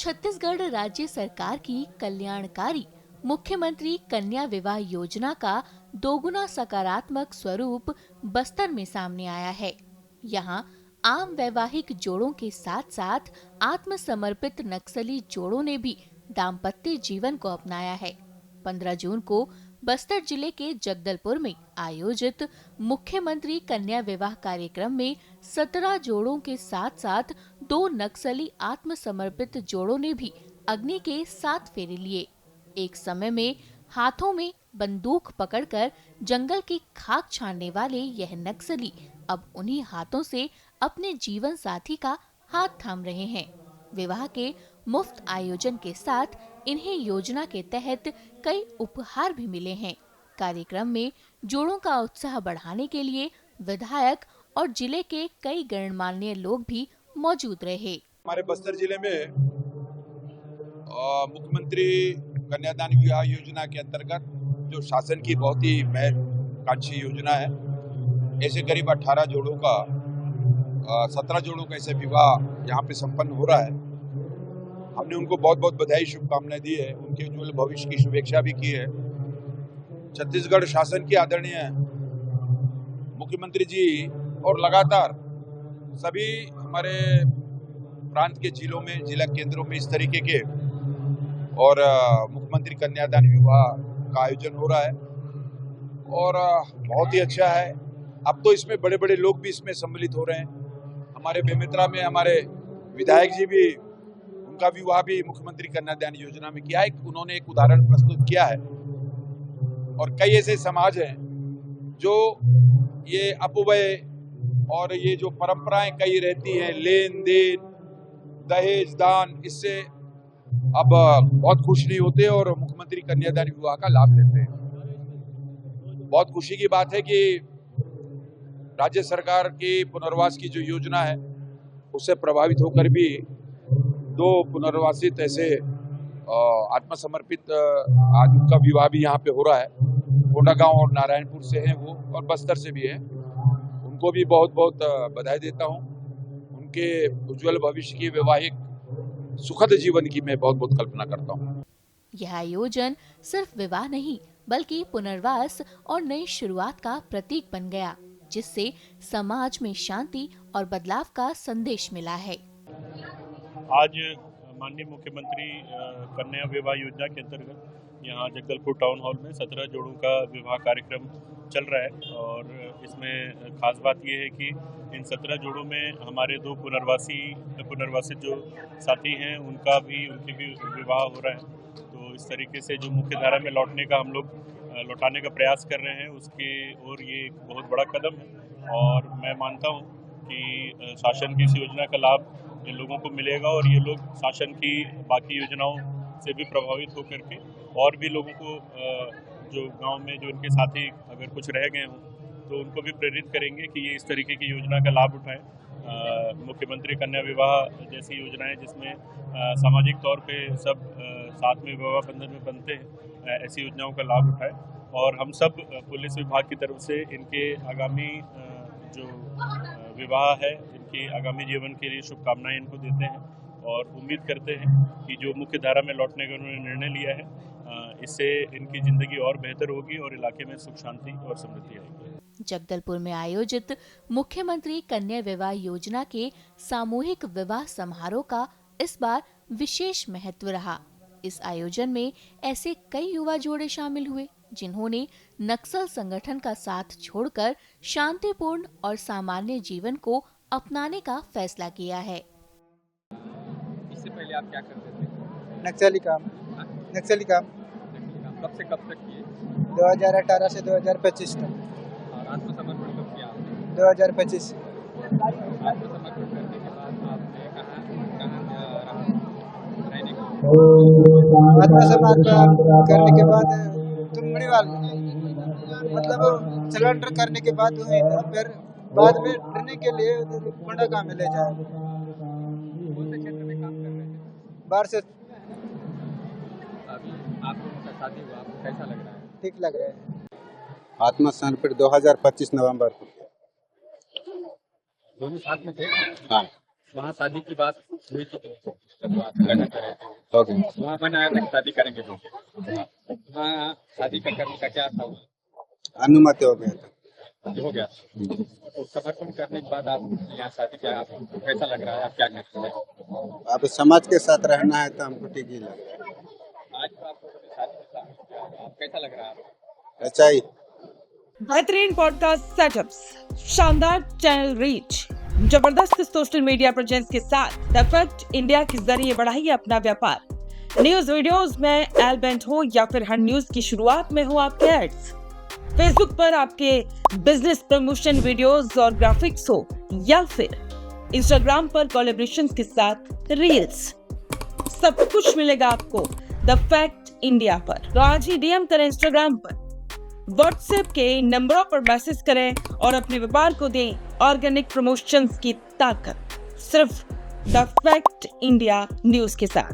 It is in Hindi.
छत्तीसगढ़ राज्य सरकार की कल्याणकारी मुख्यमंत्री कन्या विवाह योजना का दोगुना सकारात्मक स्वरूप बस्तर में सामने आया है। यहाँ आम वैवाहिक जोड़ों के साथ साथ आत्मसमर्पित नक्सली जोड़ों ने भी दाम्पत्य जीवन को अपनाया है। 15 जून को बस्तर जिले के जगदलपुर में आयोजित मुख्यमंत्री कन्या विवाह कार्यक्रम में 17 जोड़ों के साथ साथ 2 नक्सली आत्मसमर्पित जोड़ों ने भी अग्नि के 7 फेरे लिए। एक समय में हाथों में बंदूक पकड़कर जंगल की खाक छानने वाले यह नक्सली अब उन्हीं हाथों से अपने जीवन साथी का हाथ थाम रहे हैं। विवाह के मुफ्त आयोजन के साथ इन्हें योजना के तहत कई उपहार भी मिले हैं। कार्यक्रम में जोड़ों का उत्साह बढ़ाने के लिए विधायक और जिले के कई गणमान्य लोग भी मौजूद रहे। हमारे बस्तर जिले में मुख्यमंत्री कन्यादान विवाह योजना के अंतर्गत जो शासन की बहुत ही महत्वाकांक्षी योजना है, ऐसे करीब 18 जोड़ों का 17 जोड़ों का ऐसे विवाह यहाँ पे संपन्न हो रहा है। हमने उनको बहुत बहुत बधाई शुभकामनाएं दी है, उनके उज्ज्वल भविष्य की शुभेच्छा भी की है। छत्तीसगढ़ शासन की आदरणीय मुख्यमंत्री जी और लगातार सभी हमारे प्रांत के जिलों में, जिला केंद्रों में इस तरीके के और मुख्यमंत्री कन्यादान विवाह का आयोजन हो रहा है और बहुत ही अच्छा है। अब तो इसमें बड़े बड़े लोग भी इसमें सम्मिलित हो रहे हैं। हमारे बेमेतरा में हमारे विधायक जी भी, उनका विवाह भी मुख्यमंत्री कन्यादान योजना में किया है। उन्होंने एक उदाहरण प्रस्तुत किया है और कई ऐसे समाज हैं जो ये अपव्यय और ये जो परंपराएं कई रहती हैं, लेन देन, दहेज दान, इससे अब बहुत खुश नहीं होते और मुख्यमंत्री कन्यादान विवाह का लाभ लेते हैं। बहुत खुशी की बात है कि राज्य सरकार की पुनर्वास की जो योजना है उससे प्रभावित होकर भी 2 पुनर्वासित ऐसे आत्मसमर्पित आज उनका विवाह भी यहाँ पे हो रहा है। कोंडागांव और नारायणपुर से हैं वो और बस्तर से भी हैं। उनको भी बहुत बहुत बधाई देता हूँ। उनके उज्जवल भविष्य की वैवाहिक सुखद जीवन की मैं बहुत बहुत कल्पना करता हूँ। यह आयोजन सिर्फ विवाह नहीं बल्कि पुनर्वास और नई शुरुआत का प्रतीक बन गया, जिससे समाज में शांति और बदलाव का संदेश मिला है। आज माननीय मुख्यमंत्री कन्या विवाह योजना के अंतर्गत यहाँ जगदलपुर टाउन हॉल में 17 जोड़ों का विवाह कार्यक्रम चल रहा है और इसमें खास बात यह है कि इन 17 जोड़ों में हमारे 2 पुनर्वासित जो साथी हैं उनके भी विवाह हो रहा है। तो इस तरीके से जो मुख्य धारा में लौटने का हम लोग लौटाने का प्रयास कर रहे हैं, उसके और ये एक बहुत बड़ा कदम है और मैं मानता हूँ कि शासन की इस योजना का लाभ इन लोगों को मिलेगा और ये लोग शासन की बाकी योजनाओं से भी प्रभावित होकर के और भी लोगों को जो गांव में जो उनके साथी अगर कुछ रह गए हों तो उनको भी प्रेरित करेंगे कि ये इस तरीके की योजना का लाभ उठाएं। मुख्यमंत्री कन्या विवाह जैसी योजनाएं जिसमें सामाजिक तौर पे सब साथ में विवाह बंधन में बनते हैं, ऐसी योजनाओं का लाभ उठाएं और हम सब पुलिस विभाग की तरफ से इनके आगामी जो विवाह है, इनकी आगामी जीवन के लिए शुभकामनाएं इनको देते हैं और उम्मीद करते हैं कि जो मुख्य धारा में लौटने का उन्होंने निर्णय लिया है, इससे इनकी जिंदगी और बेहतर होगी और इलाके में सुख शांति और समृद्धि आएगी। जगदलपुर में आयोजित मुख्यमंत्री कन्या विवाह योजना के सामूहिक विवाह समारोह का इस बार विशेष महत्व रहा। इस आयोजन में ऐसे कई युवा जोड़े शामिल हुए जिन्होंने नक्सल संगठन का साथ छोड़कर शांतिपूर्ण और सामान्य जीवन को अपनाने का फैसला किया है। इससे पहले आप क्या करते थे? नक्सली काम। कब से कब तक किए? 2018 से 2025 तक। और आत्मसमर्पण कब किया आपने? 2025। आत्मसमर्पण करने के बाद आपने कहाँ रहने को? आत्मसमर्पण करने के बाद तुमड़ीवाल मतलब सरेंडर करने के बाद हुई था, फिर बाद में ट्रेनिंग के लिए कोंडागांव में ले जाए। कौन से क्षेत्र में काम कर रहे थे? बाहर से। अभी आपको उनका शादी हुआ, आपको कैसा लग रहा है? ठीक लग रहा है। आत्मसमर्पण 2025 नवंबर को। दोनों साथ में थे? हाँ। वहाँ शादी की बात हुई थी तो बात करना चाह रहे थे। ओके। वहाँ मैंने आया था कि शादी करेंगे तो वहाँ शादी का करने का क्या था, अनुमति हो गया था। हो गया। तो समर्पण करने के बाद आप यहाँ शादी क्या, आपको कैसा लग रहा है, आप क्या कहते हैं? अब समाज के साथ रहना है तो हमको ठीक ही लगा। आज तो आपको शादी में शामिल किया, आप कैसा लग रहा है? अच्छा ही। बेहतरीन पॉडकास्ट सेटअप्स, शानदार चैनल रीच, जबरदस्त सोशल मीडिया प्रेजेंस के साथ द फैक्ट इंडिया के जरिए बढ़ाइए अपना व्यापार। न्यूज वीडियोस में एलबेंट हो या फिर हर न्यूज की शुरुआत में हो आपके एड्स, फेसबुक पर आपके बिजनेस प्रमोशन वीडियोस और ग्राफिक्स हो, या फिर इंस्टाग्राम पर कोलैबोरेशन के साथ रील्स, सब कुछ मिलेगा आपको द फैक्ट इंडिया पर। तो आज ही डीएम करें इंस्टाग्राम पर, व्हाट्सएप के नंबरों पर मैसेज करें और अपने व्यापार को दें ऑर्गेनिक प्रमोशंस की ताकत, सिर्फ द फैक्ट इंडिया न्यूज के साथ।